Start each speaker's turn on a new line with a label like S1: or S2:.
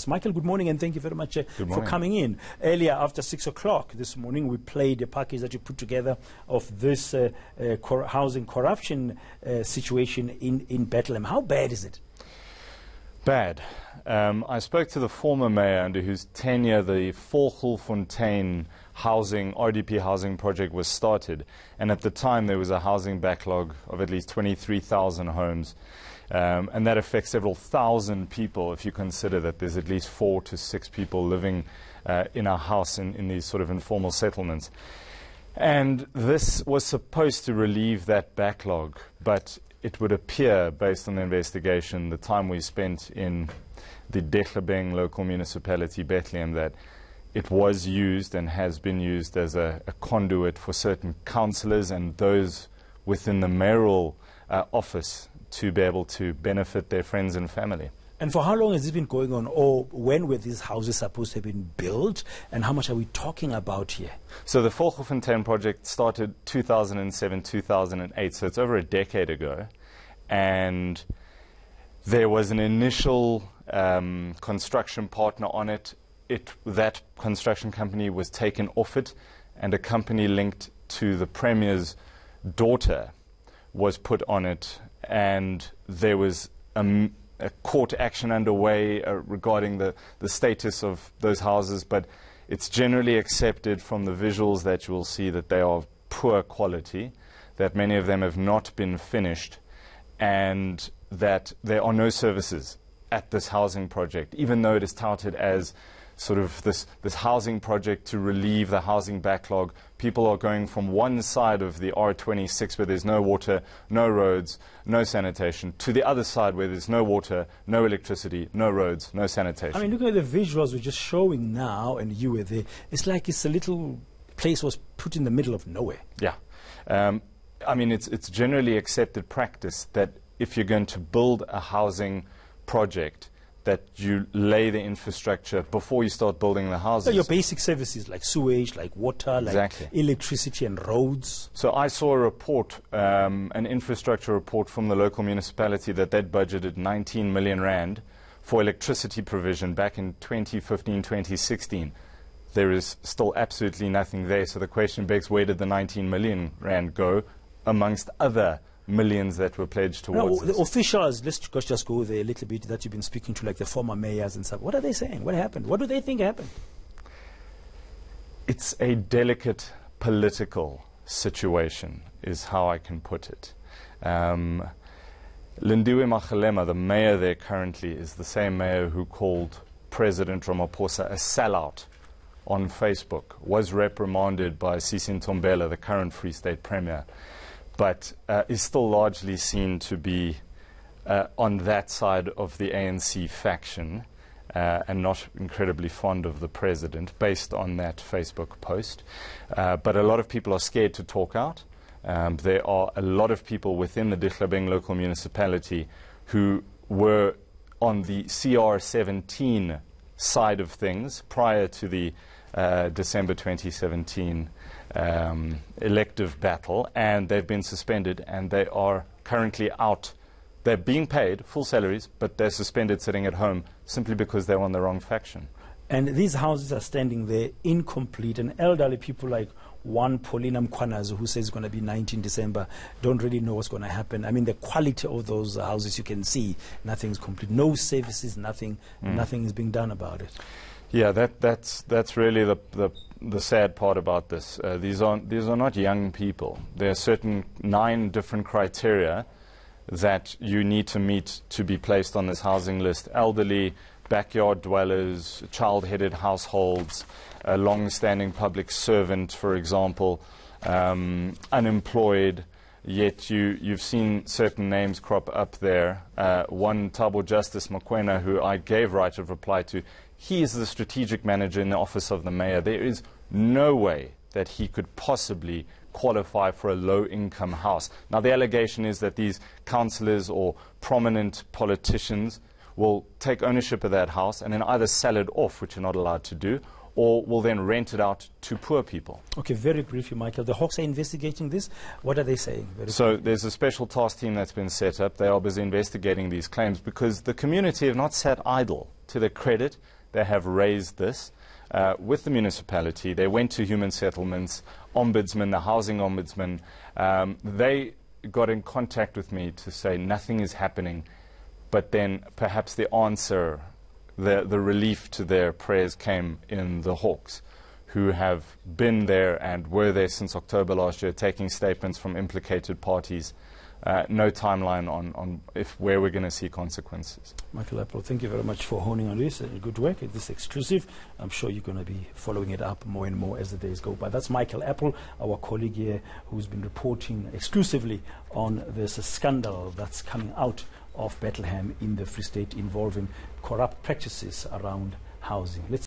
S1: Michael, good morning, and thank you very much for coming in. Earlier, after 6 o'clock this morning, we played a package that you put together of this housing corruption situation in Bethlehem. How bad is it?
S2: Bad. I spoke to the former mayor under whose tenure the Vogelfontein RDP housing project was started, and at the time there was a housing backlog of at least 23,000 homes. And that affects several thousand people if you consider that there's at least 4 to 6 people living in a house in these sort of informal settlements. And this was supposed to relieve that backlog, but it would appear, based on the investigation, the time we spent in the Degtlebeng local municipality, Bethlehem, that it was used and has been used as a conduit for certain councillors and those within the mayoral office to be able to benefit their friends and family.
S1: And for how long has this been going on, or when were these houses supposed to have been built, and how much are we talking about here?
S2: So the Vogelfontein project started 2007, 2008, so it's over a decade ago. And there was an initial construction partner on it. That construction company was taken off it, and a company linked to the Premier's daughter was put on it. And there was a court action underway regarding the status of those houses, but it's generally accepted from the visuals that you will see that they are of poor quality, that many of them have not been finished, and that there are no services at this housing project, even though it is touted as sort of this housing project to relieve the housing backlog. People are going from one side of the R26 where there's no water, no roads, no sanitation, to the other side where there's no water, no electricity, no roads, no sanitation.
S1: I mean, looking at the visuals we're just showing now, and you were there, it's like it's a little place was put in the middle of nowhere.
S2: Yeah. I mean, it's generally accepted practice that if you're going to build a housing project, that you lay the infrastructure before you start building the houses.
S1: So your basic services like sewage, like water, like electricity and roads.
S2: So I saw a report, an infrastructure report from the local municipality that they'd budgeted 19 million rand for electricity provision back in 2015, 2016. There is still absolutely nothing there. So the question begs, where did the 19 million rand go amongst other millions that were pledged towards
S1: the officials, let's just go there a little bit, that you've been speaking to, like the former mayors and stuff. What are they saying? What happened? What do they think happened?
S2: It's a delicate political situation, is how I can put it. Lindiwe Magalema, the mayor there currently, is the same mayor who called President Ramaphosa a sellout on Facebook, was reprimanded by Sisi Ntombela, the current Free State Premier, but is still largely seen to be on that side of the ANC faction and not incredibly fond of the president, based on that Facebook post. But a lot of people are scared to talk out. There are a lot of people within the Degtlebeng local municipality who were on the CR17 side of things prior to the December 2017 elective battle, and they've been suspended, and they are currently out. They're being paid full salaries, but they're suspended, sitting at home, simply because they're on the wrong faction.
S1: And these houses are standing there incomplete, and elderly people like one Paulina Mkwanazo, who says it's going to be 19 December, don't really know what's going to happen. I mean, the quality of those houses, you can see nothing's complete. No services, nothing is being done about it.
S2: Yeah, that's really the sad part about this. These are not young people. There are certain 9 different criteria that you need to meet to be placed on this housing list: elderly, backyard dwellers, child-headed households, a long-standing public servant, for example, unemployed. Yet you've seen certain names crop up there. One, Thabo Justice Mokoena, who I gave right of reply to, he is the strategic manager in the office of the mayor. There is no way that he could possibly qualify for a low-income house. Now, the allegation is that these councillors or prominent politicians will take ownership of that house and then either sell it off, which you're not allowed to do, or will then rent it out to poor people.
S1: Okay, very briefly, Michael. The Hawks are investigating this. What are they saying?
S2: So there's a special task team that's been set up. They are busy investigating these claims because the community have not sat idle. To their credit, they have raised this with the municipality. They went to Human Settlements, Ombudsman, the Housing Ombudsman. They got in contact with me to say nothing is happening, but then perhaps the answer, the relief to their prayers came in the Hawks, who have been there and were there since October last year, taking statements from implicated parties. No timeline on where we're going to see consequences.
S1: Michael Appel, thank you very much for honing on this. Good work. This is exclusive. I'm sure you're going to be following it up more and more as the days go by. That's Michael Appel, our colleague here, who's been reporting exclusively on this scandal that's coming out of Bethlehem in the Free State involving corrupt practices around housing. Let's